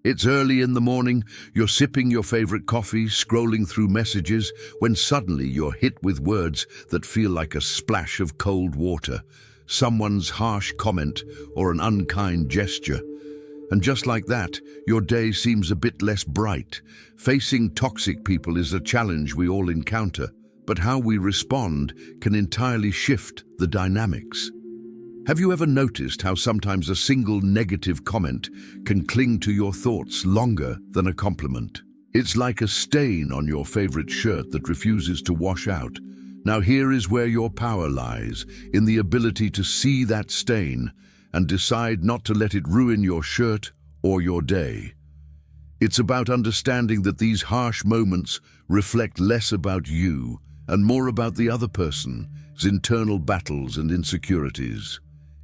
It's early in the morning, you're sipping your favorite coffee, scrolling through messages, when suddenly you're hit with words that feel like a splash of cold water, someone's harsh comment or an unkind gesture. And just like that, your day seems a bit less bright. Facing toxic people is a challenge we all encounter, but how we respond can entirely shift the dynamics. Have you ever noticed how sometimes a single negative comment can cling to your thoughts longer than a compliment? It's like a stain on your favorite shirt that refuses to wash out. Now here is where your power lies, in the ability to see that stain and decide not to let it ruin your shirt or your day. It's about understanding that these harsh moments reflect less about you and more about the other person's internal battles and insecurities.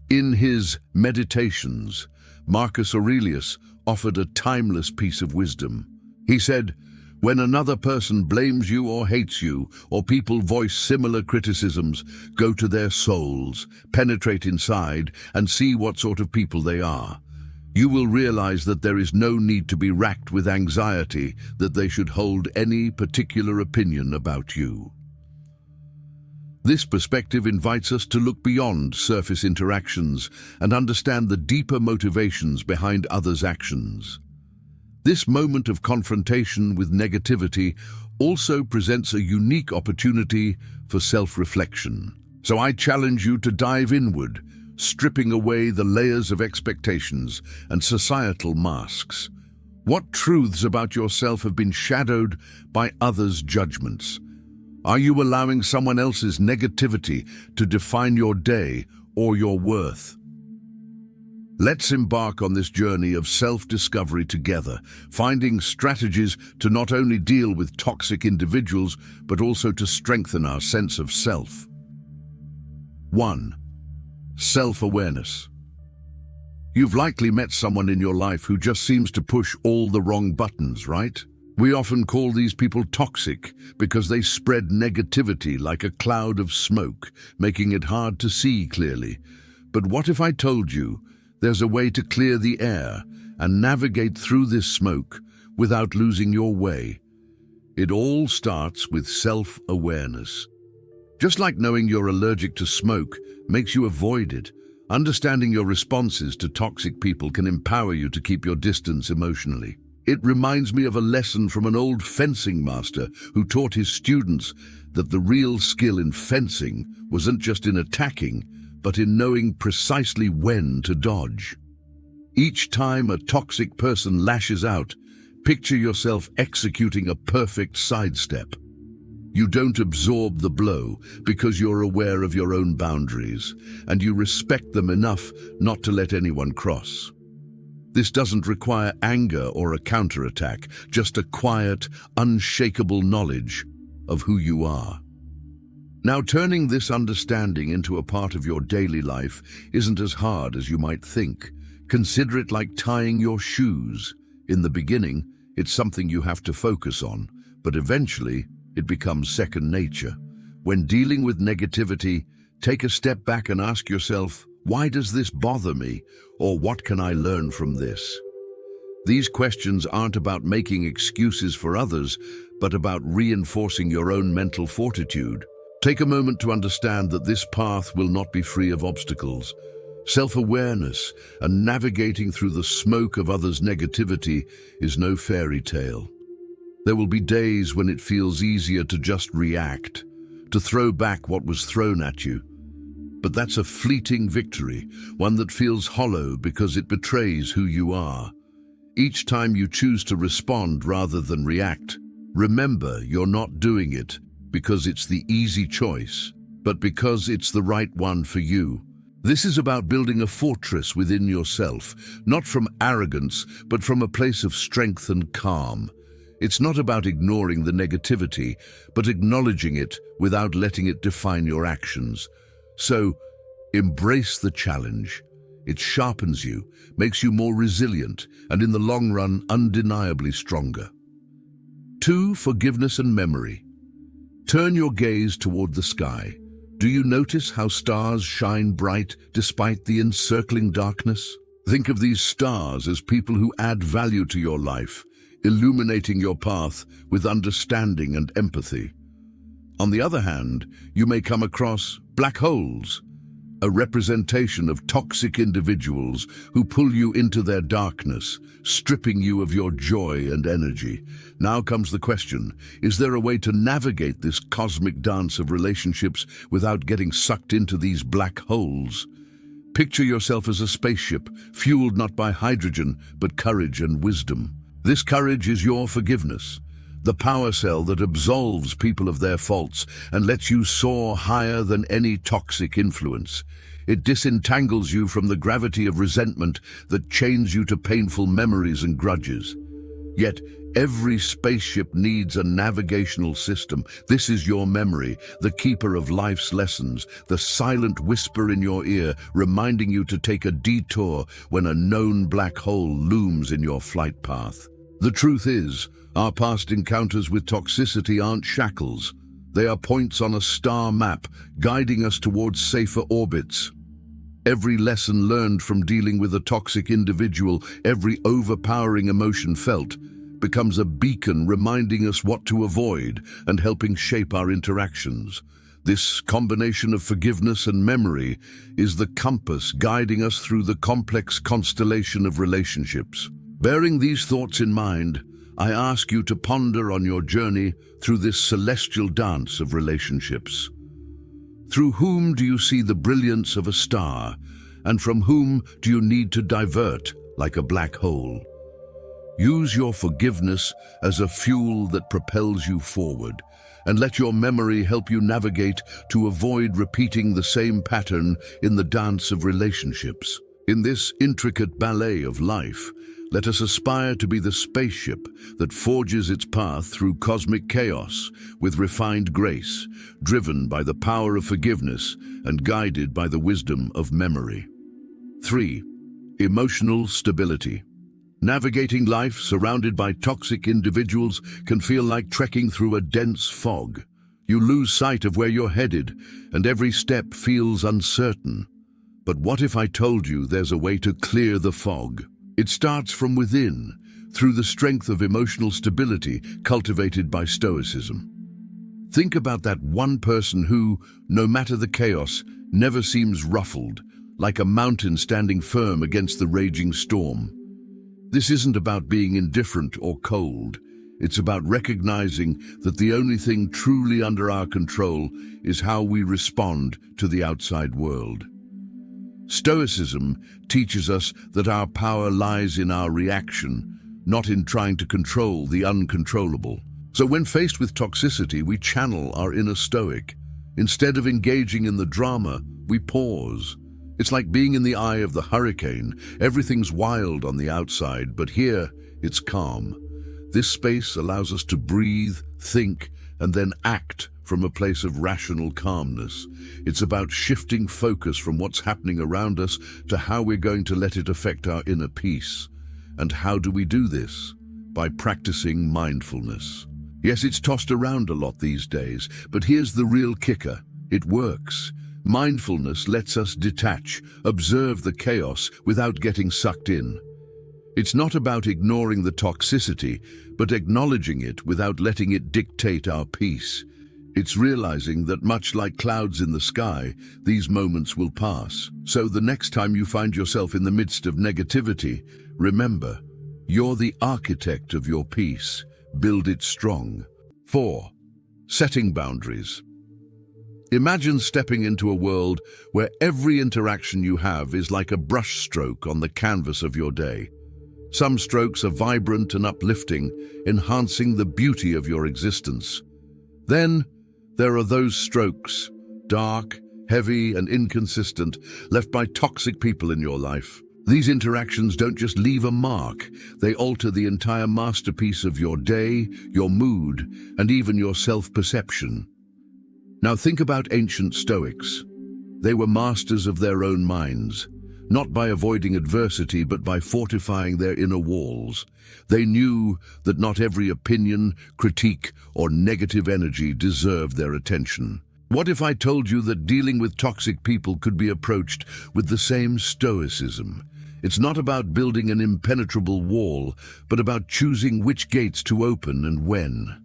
In his Meditations, Marcus Aurelius offered a timeless piece of wisdom. He said, "When another person blames you or hates you, or people voice similar criticisms, go to their souls, penetrate inside, and see what sort of people they are. You will realize that there is no need to be racked with anxiety that they should hold any particular opinion about you." This perspective invites us to look beyond surface interactions and understand the deeper motivations behind others' actions. This moment of confrontation with negativity also presents a unique opportunity for self-reflection. So I challenge you to dive inward, stripping away the layers of expectations and societal masks. What truths about yourself have been shadowed by others' judgments? Are you allowing someone else's negativity to define your day or your worth? Let's embark on this journey of self-discovery together, finding strategies to not only deal with toxic individuals, but also to strengthen our sense of self. 1. Self-awareness. You've likely met someone in your life who just seems to push all the wrong buttons, right? We often call these people toxic because they spread negativity like a cloud of smoke, making it hard to see clearly. But what if I told you there's a way to clear the air and navigate through this smoke without losing your way? It all starts with self-awareness. Just like knowing you're allergic to smoke makes you avoid it, understanding your responses to toxic people can empower you to keep your distance emotionally. It reminds me of a lesson from an old fencing master who taught his students that the real skill in fencing wasn't just in attacking, but in knowing precisely when to dodge. Each time a toxic person lashes out, picture yourself executing a perfect sidestep. You don't absorb the blow because you're aware of your own boundaries, and you respect them enough not to let anyone cross. This doesn't require anger or a counterattack, just a quiet, unshakable knowledge of who you are. Now, turning this understanding into a part of your daily life isn't as hard as you might think. Consider it like tying your shoes. In the beginning, it's something you have to focus on, but eventually it becomes second nature. When dealing with negativity, take a step back and ask yourself, why does this bother me? Or what can I learn from this? These questions aren't about making excuses for others, but about reinforcing your own mental fortitude. Take a moment to understand that this path will not be free of obstacles. Self-awareness and navigating through the smoke of others' negativity is no fairy tale. There will be days when it feels easier to just react, to throw back what was thrown at you. But that's a fleeting victory, one that feels hollow because it betrays who you are. Each time you choose to respond rather than react, remember you're not doing it because it's the easy choice, but because it's the right one for you. This is about building a fortress within yourself, not from arrogance, but from a place of strength and calm. It's not about ignoring the negativity, but acknowledging it without letting it define your actions. So, embrace the challenge. It sharpens you, makes you more resilient, and in the long run, undeniably stronger. 2. Forgiveness and memory. Turn your gaze toward the sky. Do you notice how stars shine bright despite the encircling darkness? Think of these stars as people who add value to your life, illuminating your path with understanding and empathy. On the other hand, you may come across black holes, a representation of toxic individuals who pull you into their darkness, stripping you of your joy and energy. Now comes the question, is there a way to navigate this cosmic dance of relationships without getting sucked into these black holes? Picture yourself as a spaceship, fueled not by hydrogen, but courage and wisdom. This courage is your forgiveness, the power cell that absolves people of their faults and lets you soar higher than any toxic influence. It disentangles you from the gravity of resentment that chains you to painful memories and grudges. Yet, every spaceship needs a navigational system. This is your memory, the keeper of life's lessons, the silent whisper in your ear, reminding you to take a detour when a known black hole looms in your flight path. The truth is, our past encounters with toxicity aren't shackles. They are points on a star map, guiding us towards safer orbits. Every lesson learned from dealing with a toxic individual, every overpowering emotion felt, becomes a beacon reminding us what to avoid and helping shape our interactions. This combination of forgiveness and memory is the compass guiding us through the complex constellation of relationships. Bearing these thoughts in mind, I ask you to ponder on your journey through this celestial dance of relationships. Through whom do you see the brilliance of a star, and from whom do you need to divert like a black hole? Use your forgiveness as a fuel that propels you forward, and let your memory help you navigate to avoid repeating the same pattern in the dance of relationships. In this intricate ballet of life, let us aspire to be the spaceship that forges its path through cosmic chaos with refined grace, driven by the power of forgiveness and guided by the wisdom of memory. 3. Emotional stability. Navigating life surrounded by toxic individuals can feel like trekking through a dense fog. You lose sight of where you're headed, and every step feels uncertain. But what if I told you there's a way to clear the fog? It starts from within, through the strength of emotional stability cultivated by Stoicism. Think about that one person who, no matter the chaos, never seems ruffled, like a mountain standing firm against the raging storm. This isn't about being indifferent or cold. It's about recognizing that the only thing truly under our control is how we respond to the outside world. Stoicism teaches us that our power lies in our reaction, not in trying to control the uncontrollable. So when faced with toxicity, we channel our inner Stoic. Instead of engaging in the drama, we pause. It's like being in the eye of the hurricane. Everything's wild on the outside, but here it's calm. This space allows us to breathe, think, and then act from a place of rational calmness. It's about shifting focus from what's happening around us to how we're going to let it affect our inner peace. And how do we do this? By practicing mindfulness. Yes, it's tossed around a lot these days, but here's the real kicker. It works. Mindfulness lets us detach, observe the chaos without getting sucked in. It's not about ignoring the toxicity, but acknowledging it without letting it dictate our peace. It's realizing that much like clouds in the sky, these moments will pass. So the next time you find yourself in the midst of negativity, remember, you're the architect of your peace. Build it strong. 4. Setting boundaries. Imagine stepping into a world where every interaction you have is like a brushstroke on the canvas of your day. Some strokes are vibrant and uplifting, enhancing the beauty of your existence. Then, there are those strokes, dark, heavy, and inconsistent, left by toxic people in your life. These interactions don't just leave a mark, they alter the entire masterpiece of your day, your mood, and even your self-perception. Now think about ancient Stoics. They were masters of their own minds, not by avoiding adversity, but by fortifying their inner walls. They knew that not every opinion, critique, or negative energy deserved their attention. What if I told you that dealing with toxic people could be approached with the same stoicism? It's not about building an impenetrable wall, but about choosing which gates to open and when.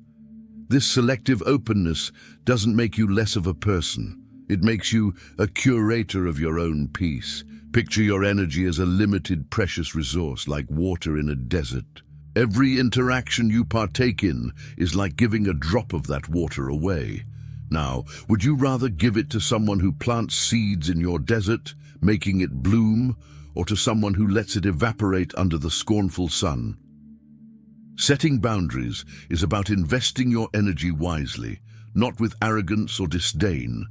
This selective openness doesn't make you less of a person. It makes you a curator of your own peace. Picture your energy as a limited, precious resource, like water in a desert. Every interaction you partake in is like giving a drop of that water away. Now, would you rather give it to someone who plants seeds in your desert, making it bloom, or to someone who lets it evaporate under the scornful sun? Setting boundaries is about investing your energy wisely, not with arrogance or disdain,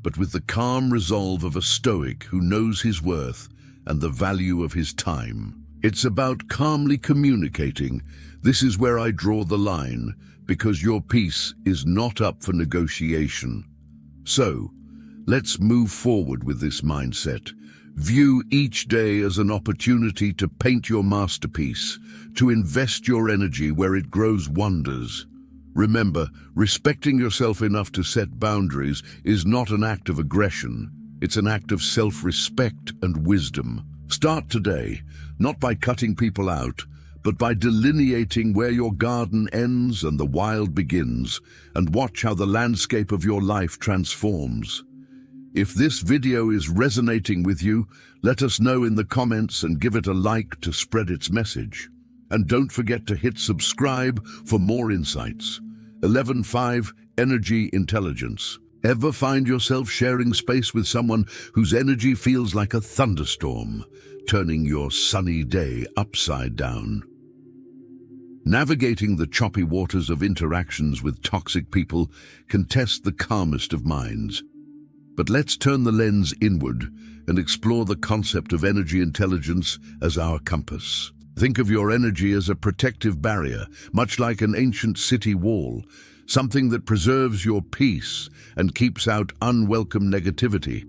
but with the calm resolve of a Stoic who knows his worth and the value of his time. It's about calmly communicating, "This is where I draw the line, because your peace is not up for negotiation." So, let's move forward with this mindset. View each day as an opportunity to paint your masterpiece, to invest your energy where it grows wonders. Remember, respecting yourself enough to set boundaries is not an act of aggression. It's an act of self-respect and wisdom. Start today, not by cutting people out, but by delineating where your garden ends and the wild begins, and watch how the landscape of your life transforms. If this video is resonating with you, let us know in the comments and give it a like to spread its message. And don't forget to hit subscribe for more insights. 11.5 Energy Intelligence. Ever find yourself sharing space with someone whose energy feels like a thunderstorm, turning your sunny day upside down? Navigating the choppy waters of interactions with toxic people can test the calmest of minds. But let's turn the lens inward and explore the concept of energy intelligence as our compass. Think of your energy as a protective barrier, much like an ancient city wall, something that preserves your peace and keeps out unwelcome negativity.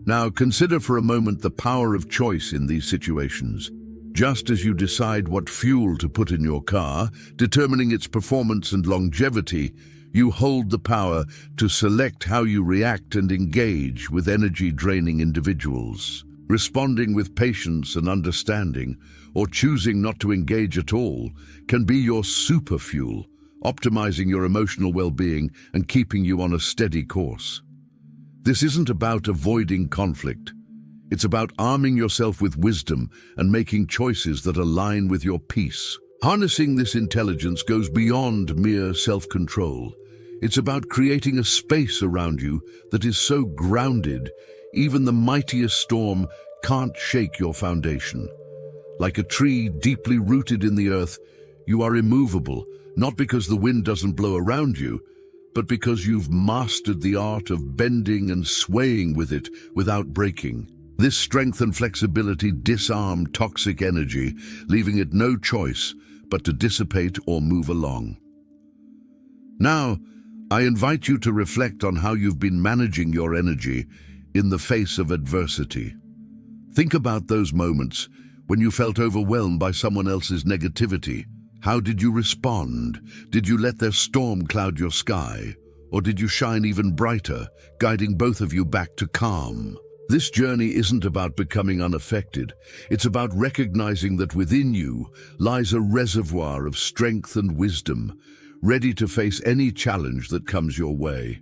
Now, consider for a moment the power of choice in these situations. Just as you decide what fuel to put in your car, determining its performance and longevity, you hold the power to select how you react and engage with energy-draining individuals. Responding with patience and understanding, or choosing not to engage at all, can be your superfuel, optimizing your emotional well-being and keeping you on a steady course. This isn't about avoiding conflict. It's about arming yourself with wisdom and making choices that align with your peace. Harnessing this intelligence goes beyond mere self-control. It's about creating a space around you that is so grounded, even the mightiest storm can't shake your foundation. Like a tree deeply rooted in the earth, you are immovable, not because the wind doesn't blow around you, but because you've mastered the art of bending and swaying with it without breaking. This strength and flexibility disarm toxic energy, leaving it no choice but to dissipate or move along. Now, I invite you to reflect on how you've been managing your energy in the face of adversity. Think about those moments when you felt overwhelmed by someone else's negativity. How did you respond? Did you let their storm cloud your sky? Or did you shine even brighter, guiding both of you back to calm? This journey isn't about becoming unaffected. It's about recognizing that within you lies a reservoir of strength and wisdom, ready to face any challenge that comes your way.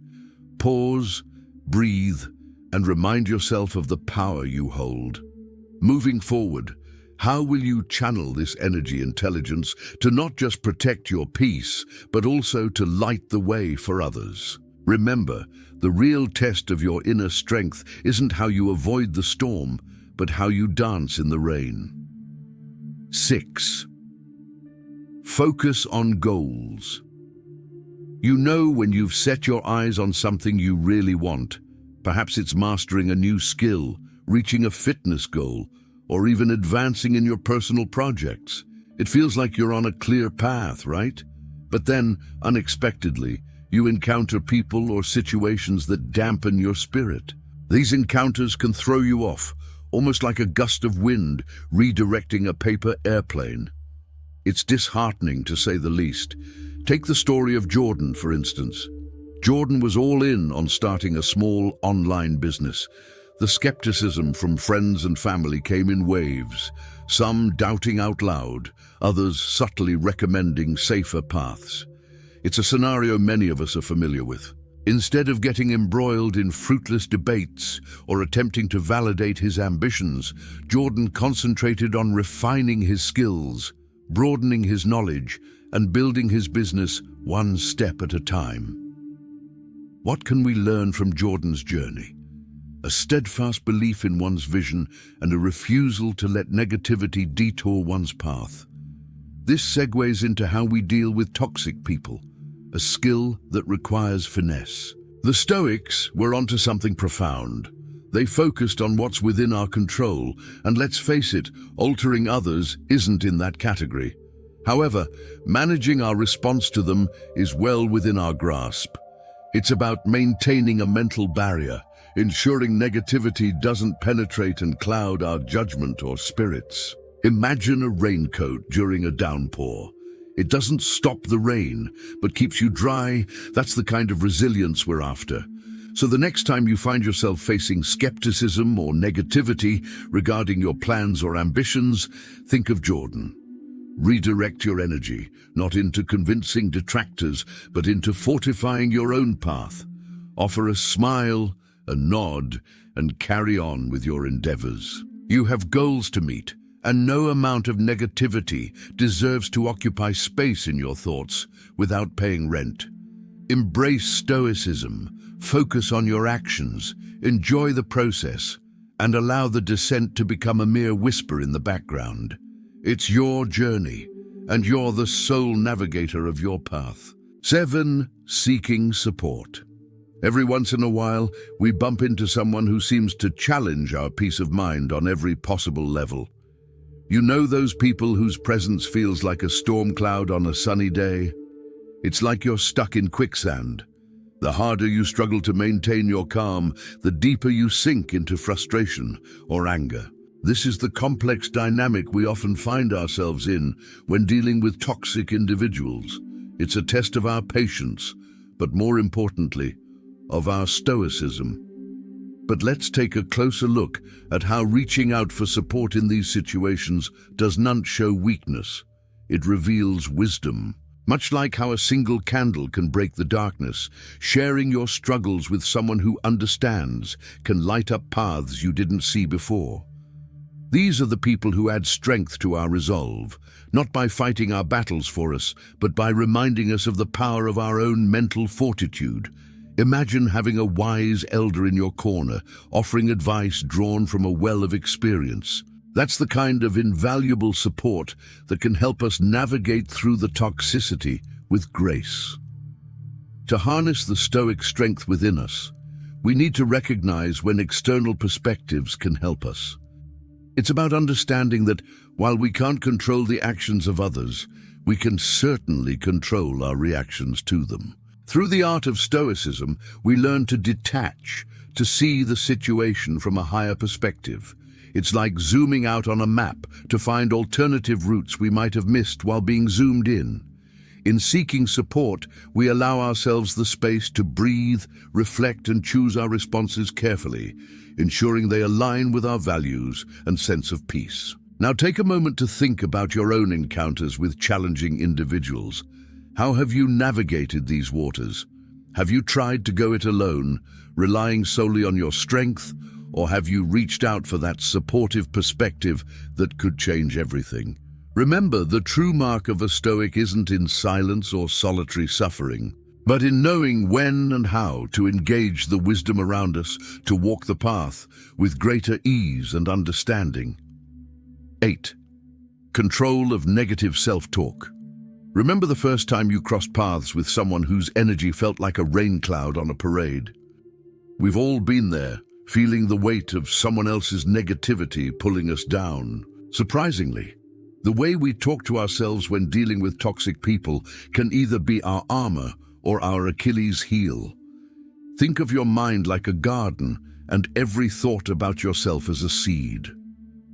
Pause, breathe, and remind yourself of the power you hold. Moving forward, how will you channel this energy intelligence to not just protect your peace, but also to light the way for others? Remember, the real test of your inner strength isn't how you avoid the storm, but how you dance in the rain. 6. Focus on goals. You know when you've set your eyes on something you really want. Perhaps it's mastering a new skill, reaching a fitness goal, or even advancing in your personal projects. It feels like you're on a clear path, right? But then, unexpectedly, you encounter people or situations that dampen your spirit. These encounters can throw you off, almost like a gust of wind redirecting a paper airplane. It's disheartening, to say the least. Take the story of Jordan, for instance. Jordan was all in on starting a small online business. The skepticism from friends and family came in waves, some doubting out loud, others subtly recommending safer paths. It's a scenario many of us are familiar with. Instead of getting embroiled in fruitless debates or attempting to validate his ambitions, Jordan concentrated on refining his skills, broadening his knowledge, and building his business one step at a time. What can we learn from Jordan's journey? A steadfast belief in one's vision and a refusal to let negativity detour one's path. This segues into how we deal with toxic people, a skill that requires finesse. The Stoics were onto something profound. They focused on what's within our control, and let's face it, altering others isn't in that category. However, managing our response to them is well within our grasp. It's about maintaining a mental barrier, ensuring negativity doesn't penetrate and cloud our judgment or spirits. Imagine a raincoat during a downpour. It doesn't stop the rain, but keeps you dry. That's the kind of resilience we're after. So the next time you find yourself facing skepticism or negativity regarding your plans or ambitions, think of Jordan. Redirect your energy, not into convincing detractors, but into fortifying your own path. Offer a smile, a nod, and carry on with your endeavors. You have goals to meet, and no amount of negativity deserves to occupy space in your thoughts without paying rent. Embrace Stoicism, focus on your actions, enjoy the process, and allow the dissent to become a mere whisper in the background. It's your journey, and you're the sole navigator of your path. 7. Seeking support. Every once in a while, we bump into someone who seems to challenge our peace of mind on every possible level. You know those people whose presence feels like a storm cloud on a sunny day? It's like you're stuck in quicksand. The harder you struggle to maintain your calm, the deeper you sink into frustration or anger. This is the complex dynamic we often find ourselves in when dealing with toxic individuals. It's a test of our patience, but more importantly, of our stoicism. But let's take a closer look at how reaching out for support in these situations does not show weakness. It reveals wisdom. Much like how a single candle can break the darkness, sharing your struggles with someone who understands can light up paths you didn't see before. These are the people who add strength to our resolve, not by fighting our battles for us, but by reminding us of the power of our own mental fortitude. Imagine having a wise elder in your corner, offering advice drawn from a well of experience. That's the kind of invaluable support that can help us navigate through the toxicity with grace. To harness the Stoic strength within us, we need to recognize when external perspectives can help us. It's about understanding that while we can't control the actions of others, we can certainly control our reactions to them. Through the art of Stoicism, we learn to detach, to see the situation from a higher perspective. It's like zooming out on a map to find alternative routes we might have missed while being zoomed in. In seeking support, we allow ourselves the space to breathe, reflect, and choose our responses carefully, ensuring they align with our values and sense of peace. Now take a moment to think about your own encounters with challenging individuals. How have you navigated these waters? Have you tried to go it alone, relying solely on your strength, or have you reached out for that supportive perspective that could change everything? Remember, the true mark of a Stoic isn't in silence or solitary suffering, but in knowing when and how to engage the wisdom around us to walk the path with greater ease and understanding. 8. Control of negative self-talk. Remember the first time you crossed paths with someone whose energy felt like a rain cloud on a parade? We've all been there, feeling the weight of someone else's negativity pulling us down. Surprisingly, the way we talk to ourselves when dealing with toxic people can either be our armor or our Achilles heel. Think of your mind like a garden and every thought about yourself as a seed.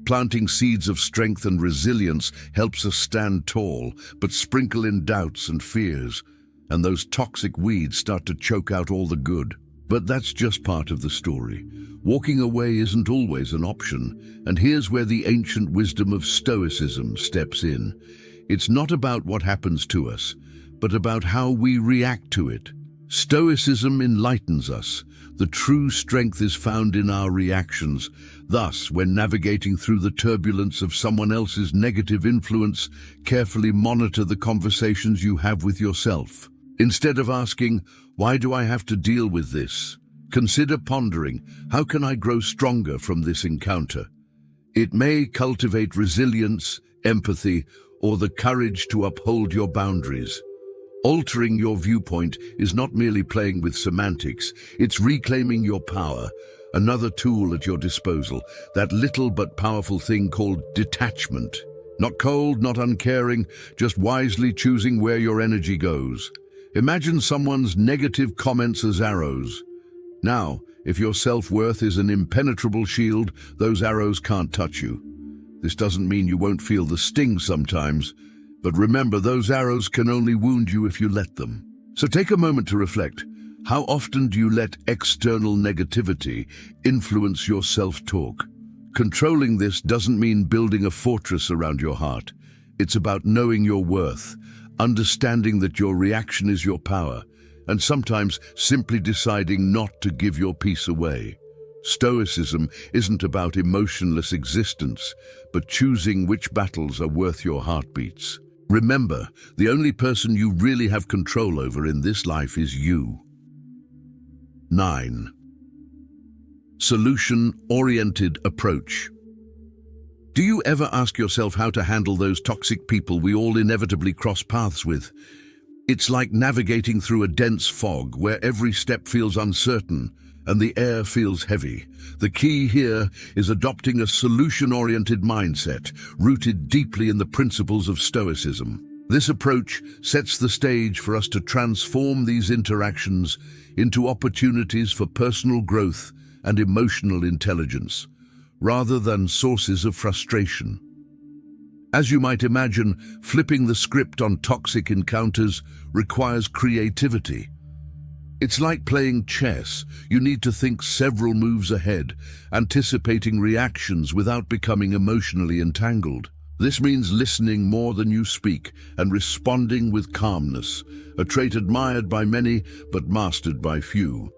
Planting seeds of strength and resilience helps us stand tall, but sprinkle in doubts and fears, and those toxic weeds start to choke out all the good. But that's just part of the story. Walking away isn't always an option, and here's where the ancient wisdom of Stoicism steps in. It's not about what happens to us, but about how we react to it. Stoicism enlightens us. The true strength is found in our reactions. Thus, when navigating through the turbulence of someone else's negative influence, carefully monitor the conversations you have with yourself. Instead of asking, "Why do I have to deal with this?" consider pondering, "How can I grow stronger from this encounter?" It may cultivate resilience, empathy, or the courage to uphold your boundaries. Altering your viewpoint is not merely playing with semantics, it's reclaiming your power. Another tool at your disposal, that little but powerful thing called detachment. Not cold, not uncaring, just wisely choosing where your energy goes. Imagine someone's negative comments as arrows. Now, if your self-worth is an impenetrable shield, those arrows can't touch you. This doesn't mean you won't feel the sting sometimes, but remember, those arrows can only wound you if you let them. So take a moment to reflect. How often do you let external negativity influence your self-talk? Controlling this doesn't mean building a fortress around your heart. It's about knowing your worth, understanding that your reaction is your power, and sometimes simply deciding not to give your peace away. Stoicism isn't about emotionless existence, but choosing which battles are worth your heartbeats. Remember, the only person you really have control over in this life is you. 9. Solution-oriented approach. Do you ever ask yourself how to handle those toxic people we all inevitably cross paths with? It's like navigating through a dense fog where every step feels uncertain and the air feels heavy. The key here is adopting a solution-oriented mindset rooted deeply in the principles of Stoicism. This approach sets the stage for us to transform these interactions into opportunities for personal growth and emotional intelligence, rather than sources of frustration. As you might imagine, flipping the script on toxic encounters requires creativity. It's like playing chess. You need to think several moves ahead, anticipating reactions without becoming emotionally entangled. This means listening more than you speak and responding with calmness, a trait admired by many but mastered by few.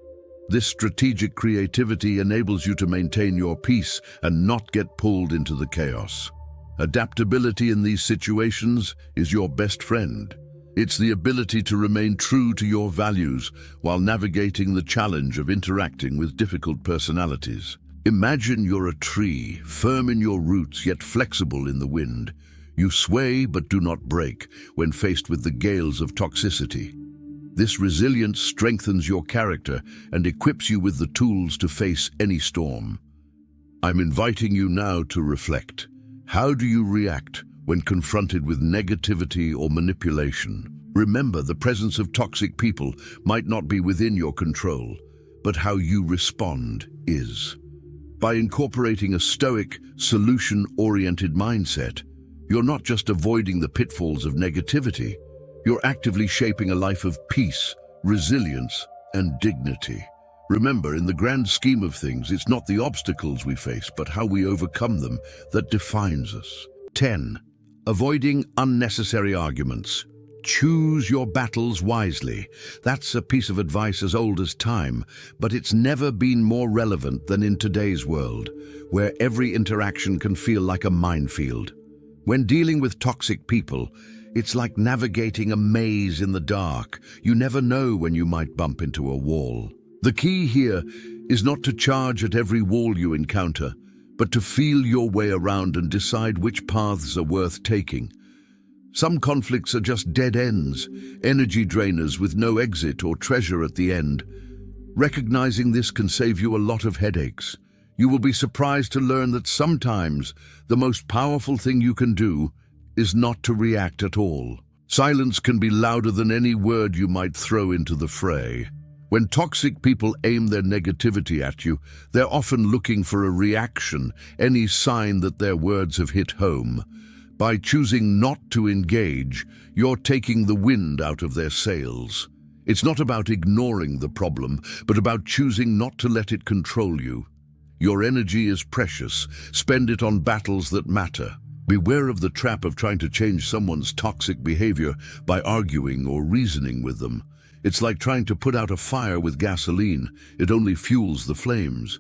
This strategic creativity enables you to maintain your peace and not get pulled into the chaos. Adaptability in these situations is your best friend. It's the ability to remain true to your values while navigating the challenge of interacting with difficult personalities. Imagine you're a tree, firm in your roots yet flexible in the wind. You sway but do not break when faced with the gales of toxicity. This resilience strengthens your character and equips you with the tools to face any storm. I'm inviting you now to reflect. How do you react when confronted with negativity or manipulation? Remember, the presence of toxic people might not be within your control, but how you respond is. By incorporating a stoic, solution-oriented mindset, you're not just avoiding the pitfalls of negativity, you're actively shaping a life of peace, resilience, and dignity. Remember, in the grand scheme of things, it's not the obstacles we face, but how we overcome them that defines us. 10. Avoiding unnecessary arguments. Choose your battles wisely. That's a piece of advice as old as time, but it's never been more relevant than in today's world, where every interaction can feel like a minefield. When dealing with toxic people, it's like navigating a maze in the dark. You never know when you might bump into a wall. The key here is not to charge at every wall you encounter, but to feel your way around and decide which paths are worth taking. Some conflicts are just dead ends, energy drainers with no exit or treasure at the end. Recognizing this can save you a lot of headaches. You will be surprised to learn that sometimes the most powerful thing you can do is not to react at all. Silence can be louder than any word you might throw into the fray. When toxic people aim their negativity at you, they're often looking for a reaction, any sign that their words have hit home. By choosing not to engage, you're taking the wind out of their sails. It's not about ignoring the problem, but about choosing not to let it control you. Your energy is precious. Spend it on battles that matter. Beware of the trap of trying to change someone's toxic behavior by arguing or reasoning with them. It's like trying to put out a fire with gasoline. It only fuels the flames.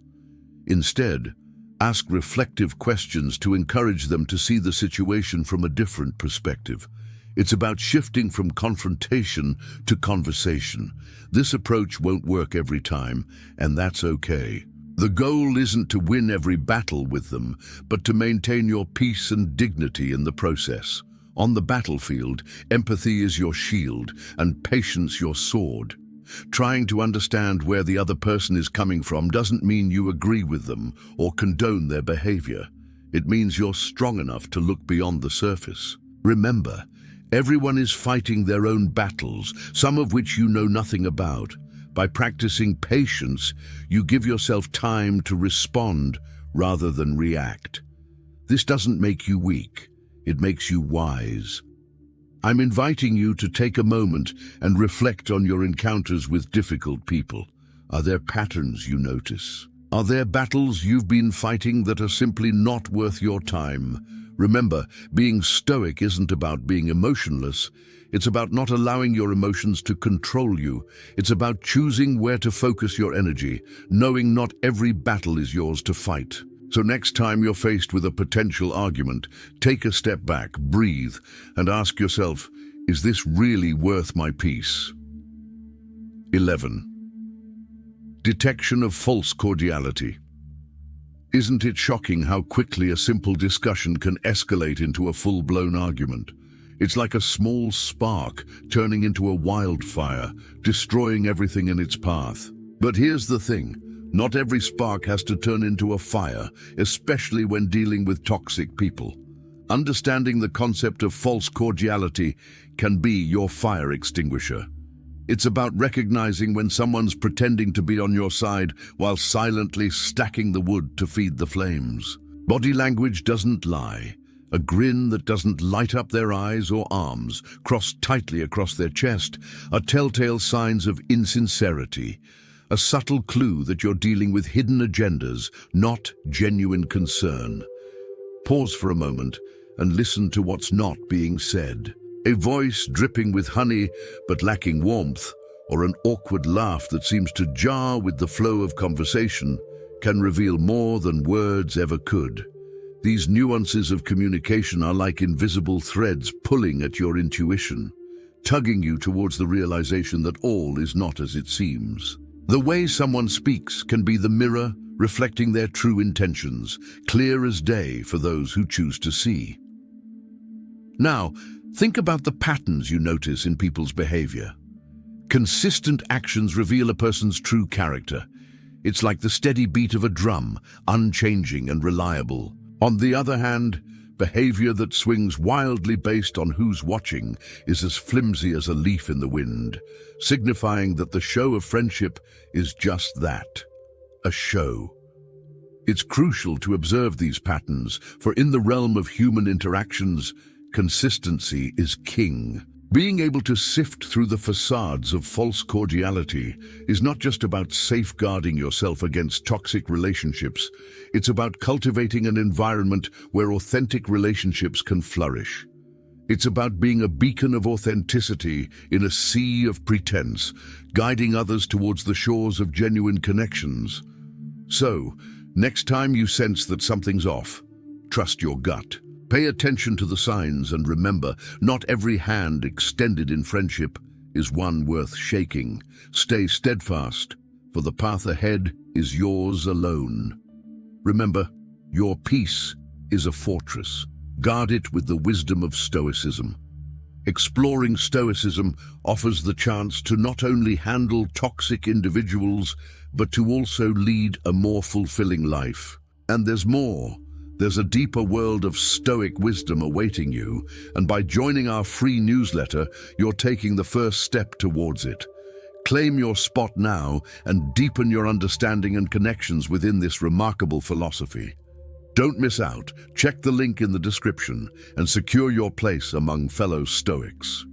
Instead, ask reflective questions to encourage them to see the situation from a different perspective. It's about shifting from confrontation to conversation. This approach won't work every time, and that's okay. The goal isn't to win every battle with them, but to maintain your peace and dignity in the process. On the battlefield, empathy is your shield and patience your sword. Trying to understand where the other person is coming from doesn't mean you agree with them or condone their behavior. It means you're strong enough to look beyond the surface. Remember, everyone is fighting their own battles, some of which you know nothing about. By practicing patience, you give yourself time to respond rather than react. This doesn't make you weak, it makes you wise. I'm inviting you to take a moment and reflect on your encounters with difficult people. Are there patterns you notice? Are there battles you've been fighting that are simply not worth your time? Remember, being stoic isn't about being emotionless. It's about not allowing your emotions to control you. It's about choosing where to focus your energy, knowing not every battle is yours to fight. So next time you're faced with a potential argument, take a step back, breathe, and ask yourself, is this really worth my peace? 11. Detection of false cordiality. Isn't it shocking how quickly a simple discussion can escalate into a full-blown argument? It's like a small spark turning into a wildfire, destroying everything in its path. But here's the thing, not every spark has to turn into a fire, especially when dealing with toxic people. Understanding the concept of false cordiality can be your fire extinguisher. It's about recognizing when someone's pretending to be on your side while silently stacking the wood to feed the flames. Body language doesn't lie. A grin that doesn't light up their eyes or arms, crossed tightly across their chest, are telltale signs of insincerity, a subtle clue that you're dealing with hidden agendas, not genuine concern. Pause for a moment and listen to what's not being said. A voice dripping with honey but lacking warmth, or an awkward laugh that seems to jar with the flow of conversation, can reveal more than words ever could. These nuances of communication are like invisible threads pulling at your intuition, tugging you towards the realization that all is not as it seems. The way someone speaks can be the mirror reflecting their true intentions, clear as day for those who choose to see. Now, think about the patterns you notice in people's behavior. Consistent actions reveal a person's true character. It's like the steady beat of a drum, unchanging and reliable. On the other hand, behavior that swings wildly based on who's watching is as flimsy as a leaf in the wind, signifying that the show of friendship is just that, a show. It's crucial to observe these patterns, for in the realm of human interactions, consistency is king. Being able to sift through the facades of false cordiality is not just about safeguarding yourself against toxic relationships, it's about cultivating an environment where authentic relationships can flourish. It's about being a beacon of authenticity in a sea of pretense, guiding others towards the shores of genuine connections. So, next time you sense that something's off, trust your gut. Pay attention to the signs and remember, not every hand extended in friendship is one worth shaking. Stay steadfast, for the path ahead is yours alone. Remember, your peace is a fortress. Guard it with the wisdom of Stoicism. Exploring Stoicism offers the chance to not only handle toxic individuals, but to also lead a more fulfilling life. And there's more. There's a deeper world of Stoic wisdom awaiting you, and by joining our free newsletter, you're taking the first step towards it. Claim your spot now and deepen your understanding and connections within this remarkable philosophy. Don't miss out. Check the link in the description and secure your place among fellow Stoics.